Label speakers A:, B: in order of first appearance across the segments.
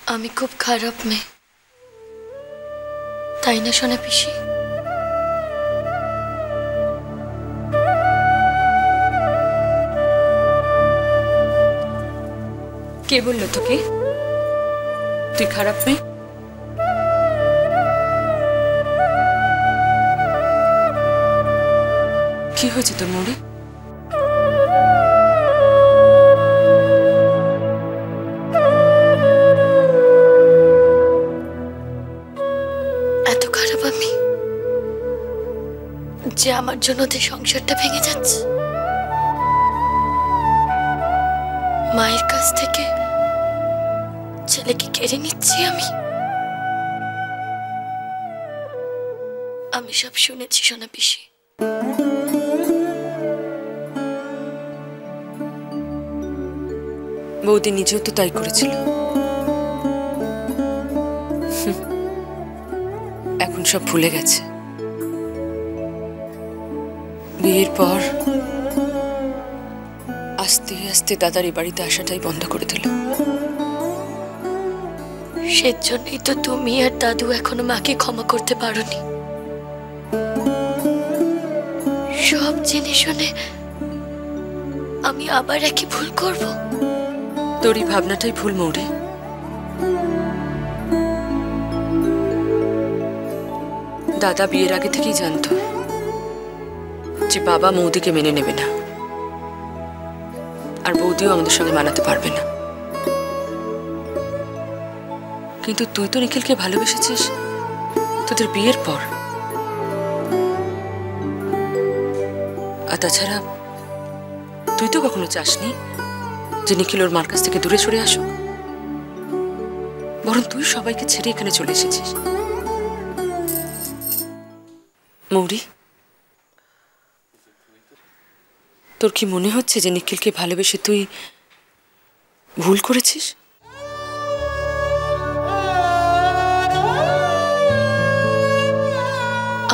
A: আমি খুব খারাপ মেয়ে, তাই না সোনা পিসি?
B: কে বললো তোকে তুই খারাপ মেয়ে? কি হয়েছে তোর মনে?
A: এত খারাপ আমি যে আমার জন্য ওদের সংসারটা ভেঙে যাচ্ছে। মায়ের কাছ থেকে ছেলেকে কেড়ে নিচ্ছি আমি সব শুনেছি সোনা পিসি।
B: বৌদি নিজেও তো তাই করেছিল। এখন সব ভুলে গেছে। বিয়ের পর আস্তে আস্তে দাদার এই বাড়িতে আসাটাই বন্ধ করে দিল।
A: সেজন্যই তো তুমি আর দাদু এখনো মাকে ক্ষমা করতে পারোনি। সব জেনে শুনে আমি আবার একই ভুল করব?
B: তোর এই ভাবনাটাই ভুল মৌরি। দাদা বিয়ের আগে থেকেই জানতো যে বাবা মৌদিকে মেনে নেবে না, আর বৌদিও আমাদের সঙ্গে মানাতে পারবে না। কিন্তু তুই তো নিখিলকে ভালোবেসেছিস তোদের বিয়ের পর। আর তাছাড়া তুই তো কখনো চাসনি যে নিখিল ওর মার কাছ থেকে দূরে সরে আসুক, বরং তুই সবাইকে ছেড়ে এখানে চলে এসেছিস। মৌরি, তোর কি মনে হচ্ছে যে নিখিলকে ভালোবেসে তুই ভুল করেছিস?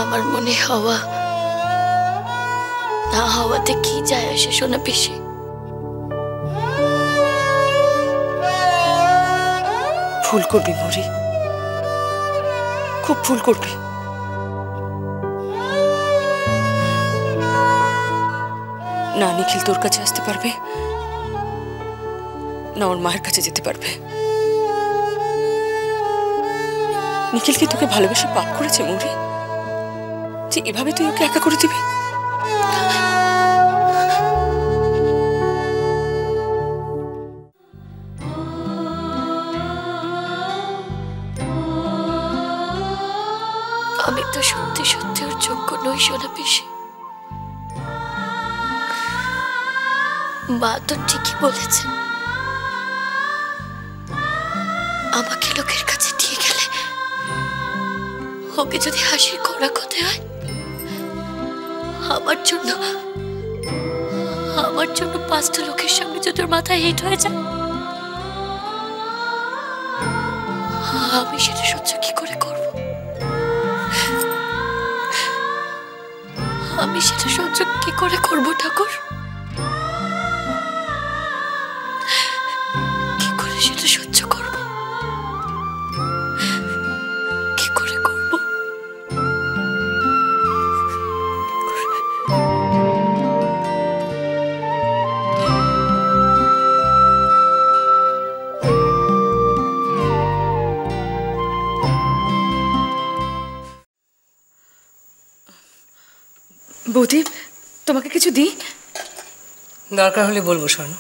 A: আমার মনে হওয়া না হওয়াতে কি যায় আসে সোনা পিসি?
B: ভুল করবি মৌরি, খুব ভুল করবি। না নিখিল তোর কাছে আসতে পারবে, না ওর মায়ের কাছে যেতে পারবে। নিখিল কি তোকে ভালোবেসে পাপ করেছে মৌরি, যে এভাবে তুই ওকে একা করে দিবি?
A: আমি তো সত্যি সত্যি ওর যোগ্য নই সোনা পিসি। মা তো ঠিকই বলেছে, আমাকে লোকের কাছে দিয়ে গেলে ওকে যদি হাসির খোরাক হতে হয়, আমার জন্য 5টা লোকের সামনে যদি ওর মাথায় হিট হয়ে যায়, আমি সেটা সহ্য কি করে করব? আমি সেটা সহ্য কি করে করব ঠাকুর? কি করে সেটা সহ্য করব? কি করে করব?
B: বৌদি, তোমাকে কিছু দিই?
C: দরকার হলে বলবো স্বর্ণ।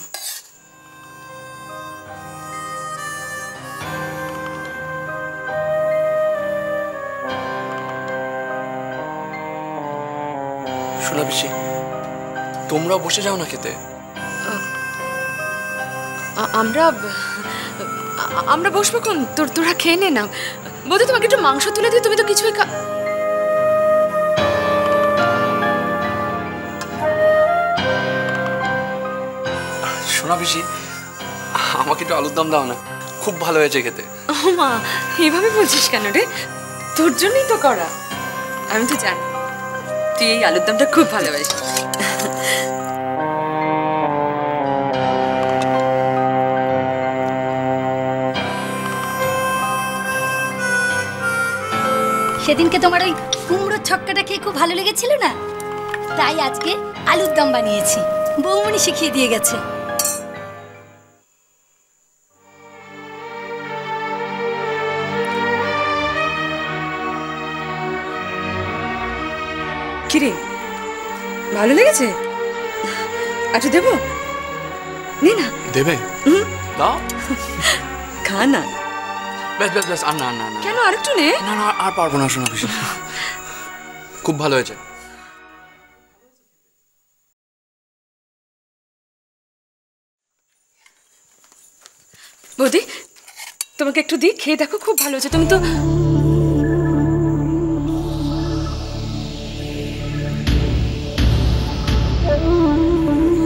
D: শোনা পিসি, তোমরা বসে যাও না খেতে।
B: আমরা বসবো কোন? তোরা খেয়ে নে না। বৌদি তোমাকে একটু মাংস তুলে দিই, তুমি তো কিছুই
D: শোনা পিসি, আমাকে একটু আলুর দম দাও না, খুব ভালো হয়েছে খেতে।
B: ও মা, এভাবে বলছিস কেন রে? তোর জন্যই তো করা। আমি তো জানি তুই এই আলুর দমটা খুব ভালোবাসিস।
E: সেদিনকে তোমার ওই কুমড়োর ছক্কাটা খেয়ে খুব ভালো লেগেছিল না, তাই আজকে আলুর দম বানিয়েছি। বৌমনি শিখিয়ে দিয়ে গেছে।
B: কিরে, ভালো লেগেছে? আচ্ছা দেবো? নে না।
D: দেবে? দাও।
B: খা না।
D: বেশ বেশ বেশ, আর না না না।
B: কেন, আরেকটু নে।
D: না না, আর পারবো না শোনা পিসি। খুব ভালো হয়েছে।
B: বৌদি, তোমাকে একটু দিই, খেয়ে দেখো, খুব ভালো হয়েছে। তুমি তো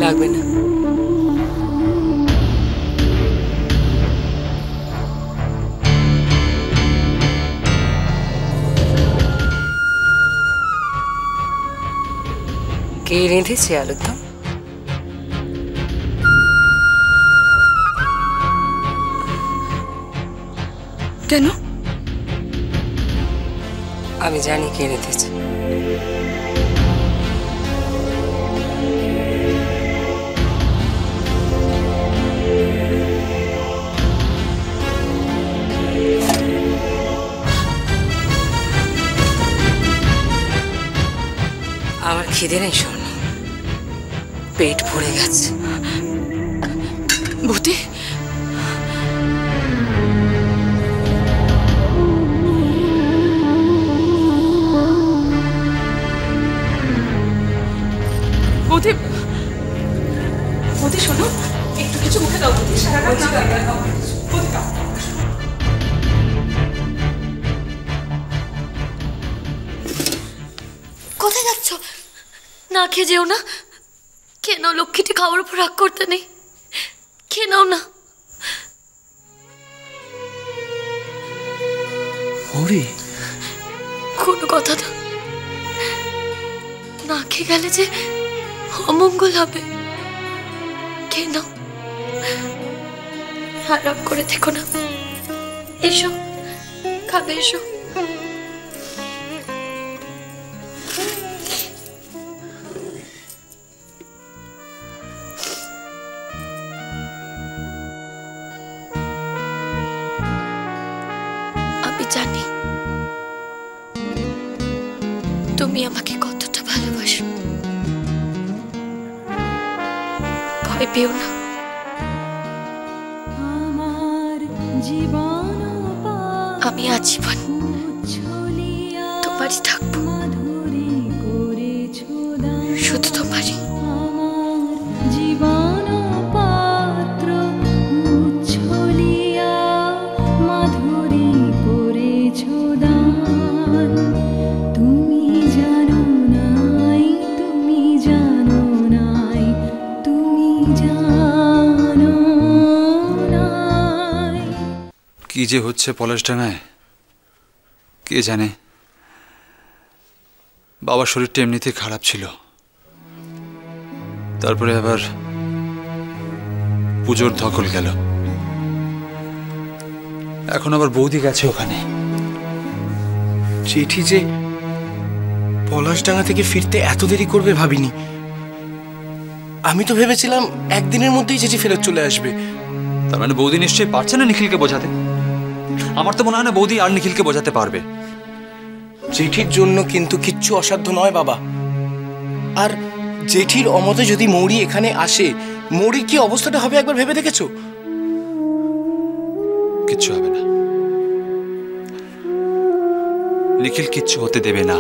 C: লাগবে না। কে রেঁধেছে আলুর দম?
B: কেন?
C: আমি জানি কে রেঁধেছে। আমার খিদে নেই স্বর্ণ, পেট ভরে গেছে।
B: বৌদি, বৌদি, বৌদি শোনো, একটু কিছু মুখে দাও বৌদি, সারা রাত না দাও। বৌদি দাও।
A: কোথায় যাচ্ছ? না খেয়ে যেও না। খেয়ে নাও, লক্ষ্মীটি খাওয়ার উপর রাগ করতে নেই। খেয়ে নাও না।
D: ওরে,
A: কোনো কথা না, না খেয়ে গেলে যে অমঙ্গল হবে। খেয়ে নাও, আর রাগ করে থেকো না। এসো, খাবে, এসো। আমি জানি তুমি আমাকে কতটা ভালোবাসো। ভয় পেও না। আমি আজীবন তোমারই থাকবো, শুধু তোমারই।
F: কি যে হচ্ছে পলাশডাঙ্গায় কে জানে। বাবার শরীরটা এমনিতেই খারাপ ছিল, তারপরে আবার পুজোর ধকল গেল, এখন আবার বৌদি গেছে ওখানে।
G: চিঠি যে পলাশডাঙ্গা থেকে ফিরতে এত দেরি করবে ভাবিনি। আমি তো ভেবেছিলাম একদিনের মধ্যেই চিঠি ফেরত চলে আসবে।
F: তার মানে বৌদি নিশ্চয়ই পারছে না নিখিলকে বোঝাতে। আমার তো মনে হয় না বৌদি আর নিখিলকে বোঝাতে পারবে।
G: জেঠির জন্য কিন্তু কিচ্ছু অসাধ্য নয় বাবা। আর জেঠির অমতে যদি মৌরি এখানে আসে, মৌরির কি অবস্থাটা হবে একবার ভেবে দেখেছো?
F: কিচ্ছু হবে না, নিখিল কিচ্ছু হতে দেবে না।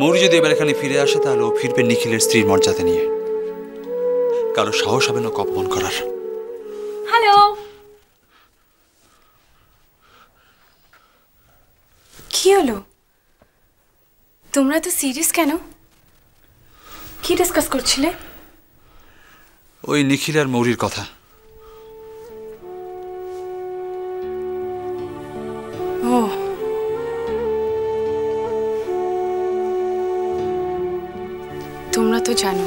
F: মৌরি যদি এবার এখানে ফিরে আসে, তাহলে ও ফিরবে নিখিলের স্ত্রীর মর্যাদা নিয়ে। কারো সাহস হবে না অপমান করার।
B: হ্যালো, কি হলো? তোমরা তো সিরিয়াস কেন? কি ডিসকাস করছিলে?
F: ওই নিখিল আর মৌরির কথা।
B: ও, তোমরা তো জানো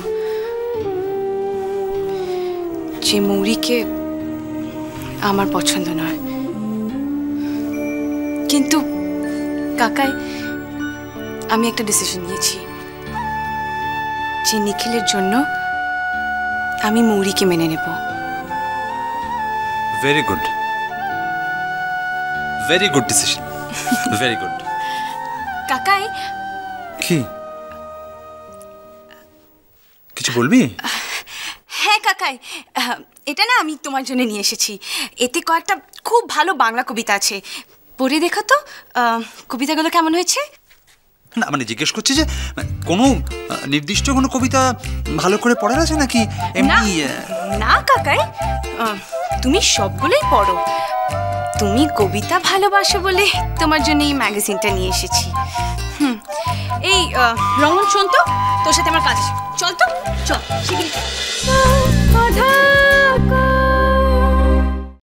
B: যে মৌরিকে আমার পছন্দ নয়, কিন্তু কাকাই, আমি একটা ডিসিশন নিয়েছি যে নিখিলের জন্য আমি মৌরিকে মেনে নেব।
F: Very good, very good decision, very good.
B: কাকাই,
F: কি কিছু বলবি?
B: হ্যাঁ কাকাই, এটা না আমি তোমার জন্য নিয়ে এসেছি। এতে কয়েকটা খুব ভালো বাংলা কবিতা আছে, পড়ে দেখো তো কবিতাগুলো কেমন হয়েছে।
F: না মানে জিজ্ঞেস করছি যে কোনো নির্দিষ্ট কোনো কবিতা ভালো করে পড়ার আছে নাকি এমনি?
B: না কাকাই, তুমি সবগুলোই পড়ো। তুমি কবিতা ভালোবাসো বলে তোমার জন্য এই ম্যাগাজিনটা নিয়ে এসেছি। এই রঙন, শোন তো, তোর সাথে আমার কাজ আছে, চল তো, চল শিগগিরই।